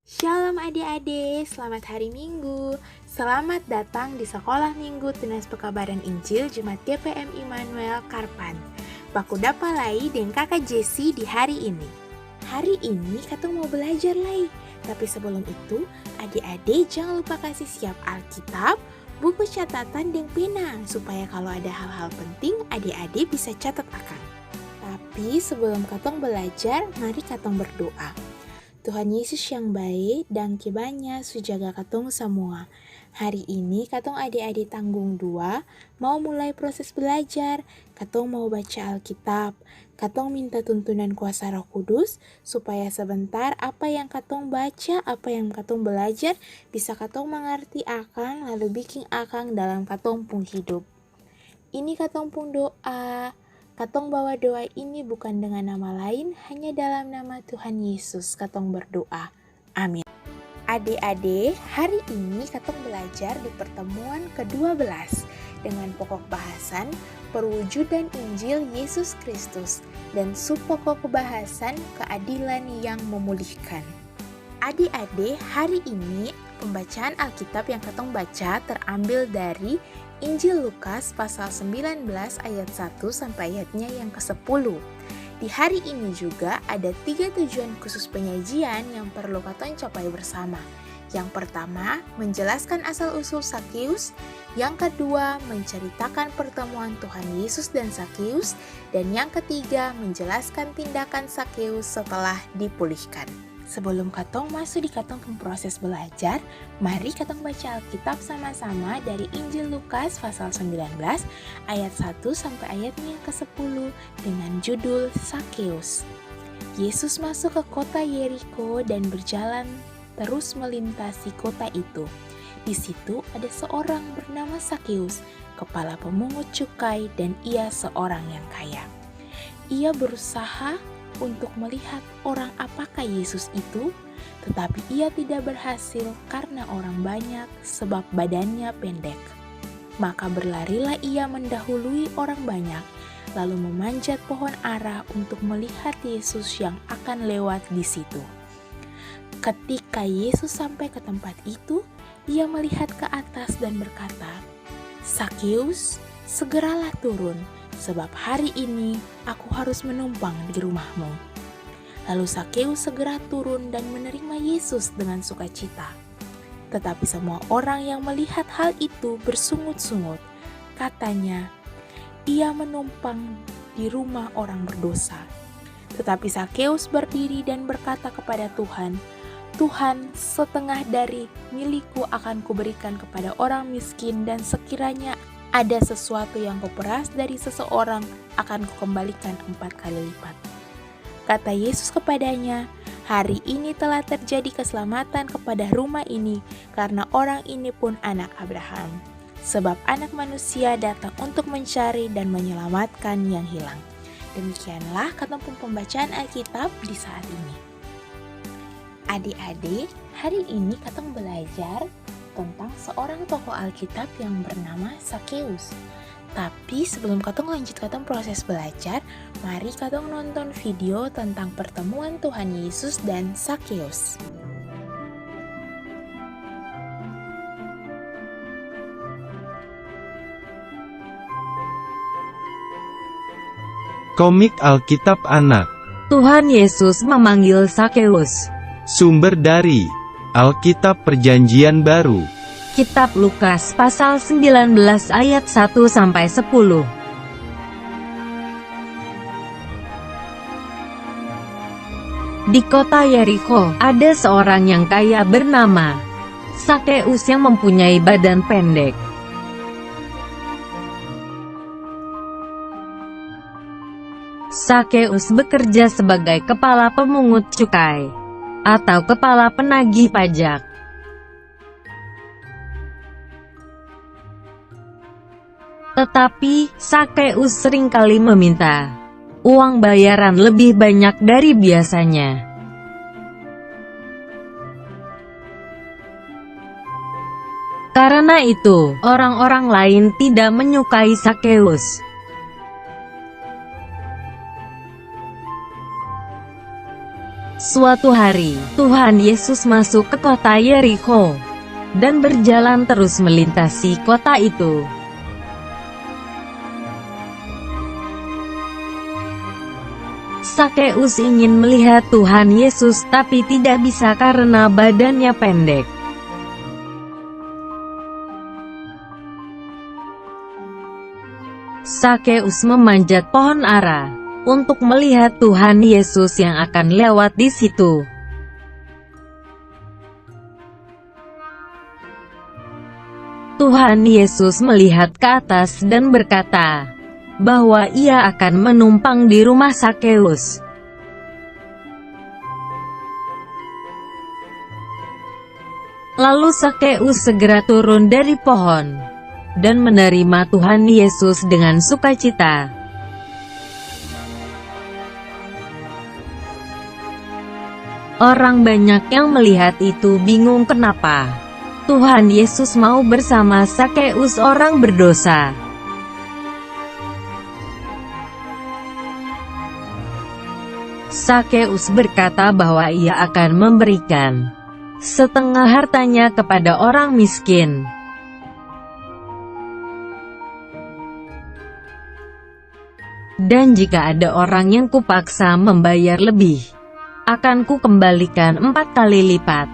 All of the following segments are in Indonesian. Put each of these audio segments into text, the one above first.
Shalom adik-adik, selamat hari Minggu. Selamat datang di Sekolah Minggu Tunas Pekabaran Injil Jemaat GPM Immanuel Karpan. Baku dapalai dengan kakak Jessie di hari ini. Hari ini katong mau belajar lagi. Tapi sebelum itu, adik-adik jangan lupa kasih siap Alkitab, buku catatan dan pena, supaya kalau ada hal-hal penting, adik-adik bisa catat akan. Tapi sebelum katong belajar, mari katong berdoa. Tuhan Yesus yang baik dan kibanya sujaga katong semua. Hari ini katong adik-adik tanggung 2 mau mulai proses belajar. Katong mau baca Alkitab. Katong minta tuntunan kuasa Roh Kudus supaya sebentar apa yang katong baca, apa yang katong belajar bisa katong mengerti akan lalu bikin akan dalam katong pung hidup. Ini katong pung doa. Katong bawa doa ini bukan dengan nama lain, hanya dalam nama Tuhan Yesus katong berdoa. Amin. Adik-adik, hari ini katong belajar di pertemuan ke-12 dengan pokok bahasan perwujudan Injil Yesus Kristus dan subpokok bahasan keadilan yang memulihkan. Adik-adik, hari ini pembacaan Alkitab yang katong baca terambil dari Injil Lukas pasal 19 ayat 1 sampai ayatnya yang ke-10. Di hari ini juga ada 3 tujuan khusus penyajian yang perlu katong capai bersama. Yang pertama, menjelaskan asal-usul Sakeus. Yang kedua, menceritakan pertemuan Tuhan Yesus dan Sakeus. Dan yang ketiga, menjelaskan tindakan Sakeus setelah dipulihkan. Sebelum katong masuk di katong proses belajar, mari katong baca Alkitab sama-sama dari Injil Lukas pasal 19 ayat 1 sampai ayatnya ke-10 dengan judul Sakeus. Yesus masuk ke kota Yeriko dan berjalan terus melintasi kota itu. Di situ ada seorang bernama Sakeus, kepala pemungut cukai, dan ia seorang yang kaya. Ia berusaha untuk melihat orang apakah Yesus itu, tetapi ia tidak berhasil karena orang banyak sebab badannya pendek. Maka berlarilah ia mendahului orang banyak, lalu memanjat pohon ara untuk melihat Yesus yang akan lewat di situ. Ketika Yesus sampai ke tempat itu, ia melihat ke atas dan berkata, "Sakeus, segeralah turun, sebab hari ini aku harus menumpang di rumahmu." Lalu Sakeus segera turun dan menerima Yesus dengan sukacita. Tetapi semua orang yang melihat hal itu bersungut-sungut. Katanya, ia menumpang di rumah orang berdosa. Tetapi Sakeus berdiri dan berkata kepada Tuhan, "Tuhan, setengah dari milikku akan kuberikan kepada orang miskin, dan sekiranya ada sesuatu yang kuperas dari seseorang, akan kukembalikan 4 kali lipat." Kata Yesus kepadanya, "Hari ini telah terjadi keselamatan kepada rumah ini, karena orang ini pun anak Abraham. Sebab anak manusia datang untuk mencari dan menyelamatkan yang hilang." Demikianlah kata pembacaan Alkitab di saat ini. Adik-adik, hari ini katong belajar tentang seorang tokoh Alkitab yang bernama Sakeus. Tapi sebelum katong lanjut katong proses belajar, mari katong nonton video tentang pertemuan Tuhan Yesus dan Sakeus. Komik Alkitab Anak. Tuhan Yesus memanggil Sakeus. Sumber dari Alkitab Perjanjian Baru. Kitab Lukas pasal 19 ayat 1 sampai 10. Di kota Yeriko, ada seorang yang kaya bernama Sakeus yang mempunyai badan pendek. Sakeus bekerja sebagai kepala pemungut cukai atau kepala penagih pajak. Tetapi Sakeus seringkali meminta uang bayaran lebih banyak dari biasanya. Karena itu, orang-orang lain tidak menyukai Sakeus. Suatu hari, Tuhan Yesus masuk ke kota Yerikho dan berjalan terus melintasi kota itu. Sakeus ingin melihat Tuhan Yesus tapi tidak bisa karena badannya pendek. Sakeus memanjat pohon ara untuk melihat Tuhan Yesus yang akan lewat di situ. Tuhan Yesus melihat ke atas dan berkata bahwa ia akan menumpang di rumah Sakeus. Lalu Sakeus segera turun dari pohon dan menerima Tuhan Yesus dengan sukacita. Orang banyak yang melihat itu bingung kenapa Tuhan Yesus mau bersama Sakeus, orang berdosa. Sakeus berkata bahwa ia akan memberikan setengah hartanya kepada orang miskin. Dan jika ada orang yang kupaksa membayar lebih, akan kukembalikan 4 kali lipat.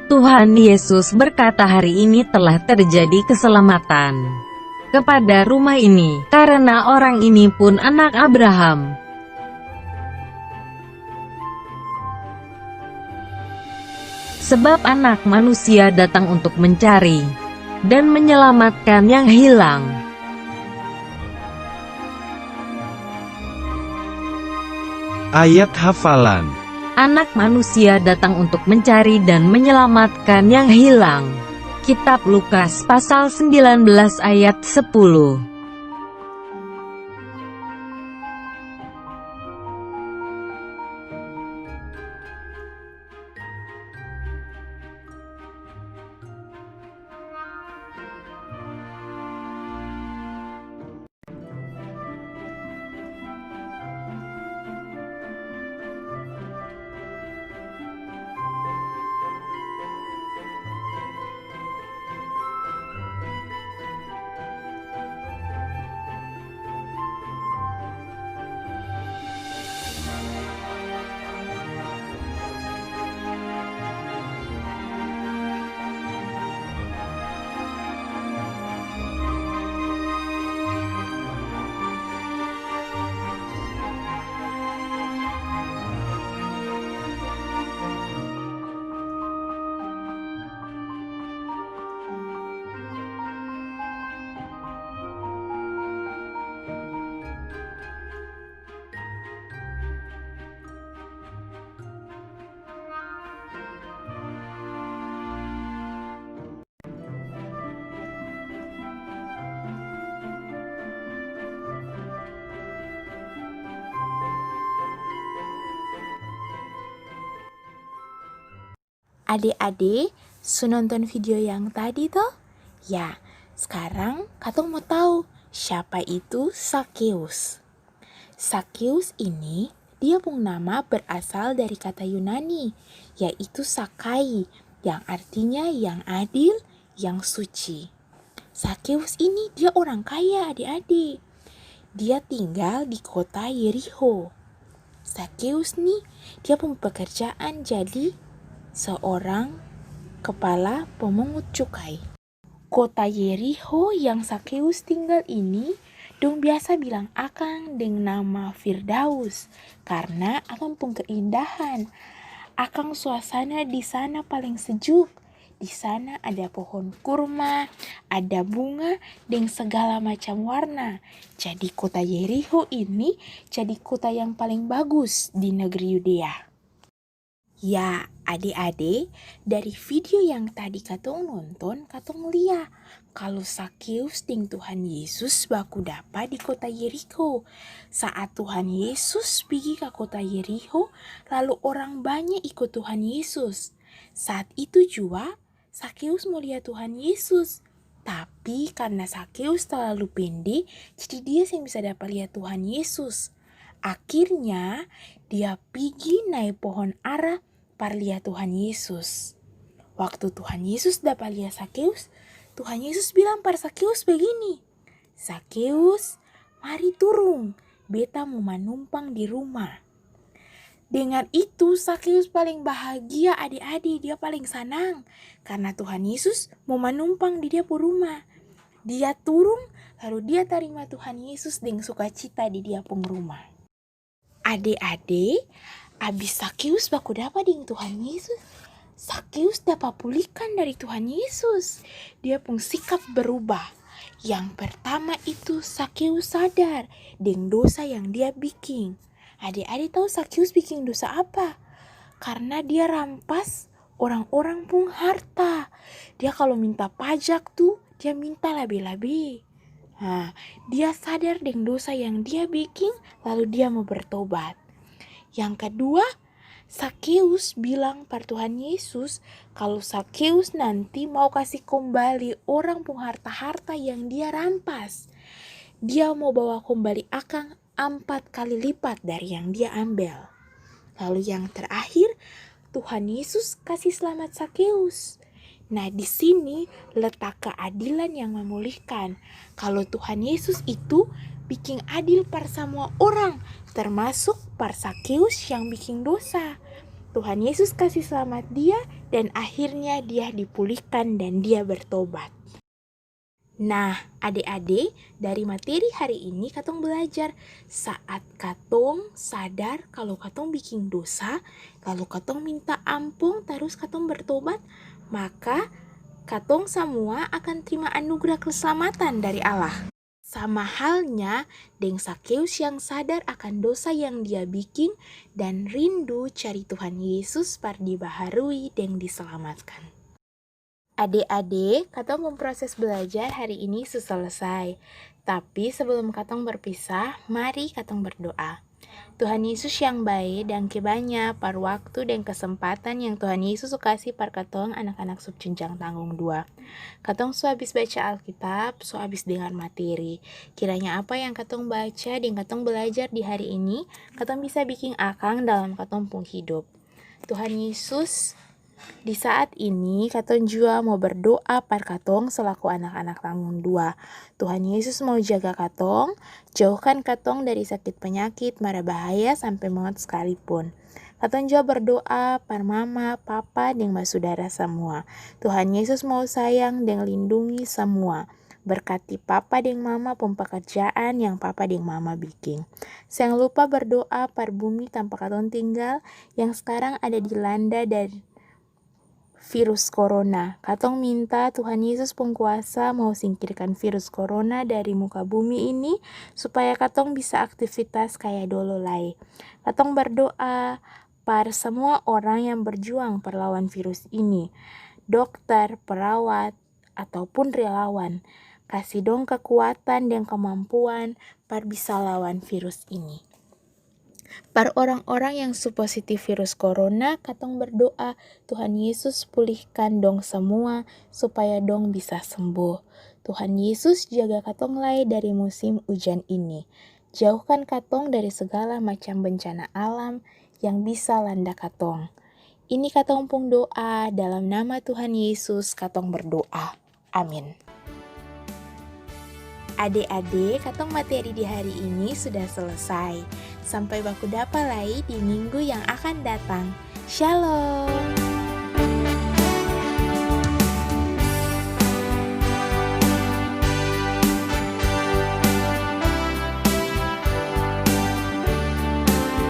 Tuhan Yesus berkata hari ini telah terjadi keselamatan kepada rumah ini, karena orang ini pun anak Abraham. Sebab anak manusia datang untuk mencari dan menyelamatkan yang hilang. Ayat hafalan. Anak manusia datang untuk mencari dan menyelamatkan yang hilang. Kitab Lukas pasal 19 ayat 10. Adik-adik, su nonton video yang tadi toh? Ya, sekarang katong mau tahu siapa itu Sakeus. Sakeus ini dia pun nama berasal dari kata Yunani, yaitu Sakai, yang artinya yang adil, yang suci. Sakeus ini dia orang kaya adik-adik. Dia tinggal di kota Yerikho. Sakeus nih dia pun pekerjaan jadi seorang kepala pemungut cukai. Kota Yerikho yang Sakeus tinggal ini dong biasa bilang akang dengan nama Firdaus karena akang pun keindahan. Akang suasana di sana paling sejuk. Di sana ada pohon kurma, ada bunga, dan segala macam warna. Jadi kota Yerikho ini jadi kota yang paling bagus di negeri Yudea. Ya, adik-adik, dari video yang tadi katong nonton, katong lihat kalau Sakeus dengan Tuhan Yesus baku dapat di kota Yerikho. Saat Tuhan Yesus pergi ke kota Yerikho, lalu orang banyak ikut Tuhan Yesus. Saat itu juga, Sakeus mau lihat Tuhan Yesus. Tapi karena Sakeus terlalu pendek, jadi dia yang bisa dapat lihat Tuhan Yesus. Akhirnya dia pergi naik pohon ara par lihat Tuhan Yesus. Waktu Tuhan Yesus dapat lihat Sakeus, Tuhan Yesus bilang par Sakeus begini, "Sakeus, mari turun, beta mau menumpang di rumah." Dengan itu Sakeus paling bahagia adik-adik, dia paling senang karena Tuhan Yesus mau menumpang di dia pun rumah. Dia turun lalu dia terima Tuhan Yesus dengan sukacita di dia pun rumah. Adik-adik, abis Sakeus baku dapat dengan Tuhan Yesus, Sakeus dapat pulihkan dari Tuhan Yesus. Dia pun sikap berubah. Yang pertama itu Sakeus sadar dengan dosa yang dia bikin. Adik-adik tahu Sakeus bikin dosa apa? Karena dia rampas orang-orang pun harta. Dia kalau minta pajak tuh, dia minta lebih-lebih. Nah, dia sadar dengan dosa yang dia bikin, lalu dia mau bertobat. Yang kedua, Sakeus bilang pada Tuhan Yesus, kalau Sakeus nanti mau kasih kembali orang pun harta-harta yang dia rampas. Dia mau bawa kembali akang 4 kali lipat dari yang dia ambil. Lalu yang terakhir, Tuhan Yesus kasih selamat Sakeus. Nah, di sini letak keadilan yang memulihkan. Kalau Tuhan Yesus itu bikin adil par semua orang, termasuk par Sakeus yang bikin dosa. Tuhan Yesus kasih selamat dia dan akhirnya dia dipulihkan dan dia bertobat. Nah, adik-adik, dari materi hari ini katong belajar saat katong sadar kalau katong bikin dosa, lalu katong minta ampun terus katong bertobat, maka katong semua akan terima anugerah keselamatan dari Allah. Sama halnya dengan Sakeus yang sadar akan dosa yang dia bikin dan rindu cari Tuhan Yesus par dibaharui dan diselamatkan. Adik-adik, katong memproses belajar hari ini selesai. Tapi sebelum katong berpisah, mari katong berdoa. Tuhan Yesus yang baik dan banyak par waktu dan kesempatan yang Tuhan Yesus kasih par katong anak-anak subjenjang tanggung 2. Katong habis baca Alkitab, habis dengar materi. Kiranya apa yang katong baca dan katong belajar di hari ini, katong bisa bikin akang dalam katong pun hidup. Tuhan Yesus, di saat ini katong juga mau berdoa par katong selaku anak-anak tanggung 2. Tuhan Yesus mau jaga katong, jauhkan katong dari sakit penyakit, mara bahaya sampai maut sekalipun. Katong juga berdoa par mama, papa, dan saudara semua. Tuhan Yesus mau sayang dan lindungi semua. Berkati papa dan mama pun pekerjaan yang papa dan mama bikin. Jangan lupa berdoa par bumi tanpa katong tinggal yang sekarang ada dilanda dari virus corona. Katong minta Tuhan Yesus penguasa mau singkirkan virus corona dari muka bumi ini supaya katong bisa aktivitas kayak dulu lagi. Katong berdoa par semua orang yang berjuang perlawan virus ini. Dokter, perawat, ataupun relawan. Kasih dong kekuatan dan kemampuan par bisa lawan virus ini. Para orang-orang yang positif virus corona, katong berdoa Tuhan Yesus pulihkan dong semua supaya dong bisa sembuh. Tuhan Yesus jaga katong lagi dari musim hujan ini. Jauhkan katong dari segala macam bencana alam yang bisa landa katong. Ini katong pun doa dalam nama Tuhan Yesus katong berdoa. Amin. Adik-adik, katong materi di hari ini sudah selesai. Sampai baku dapa lagi di minggu yang akan datang. Shalom.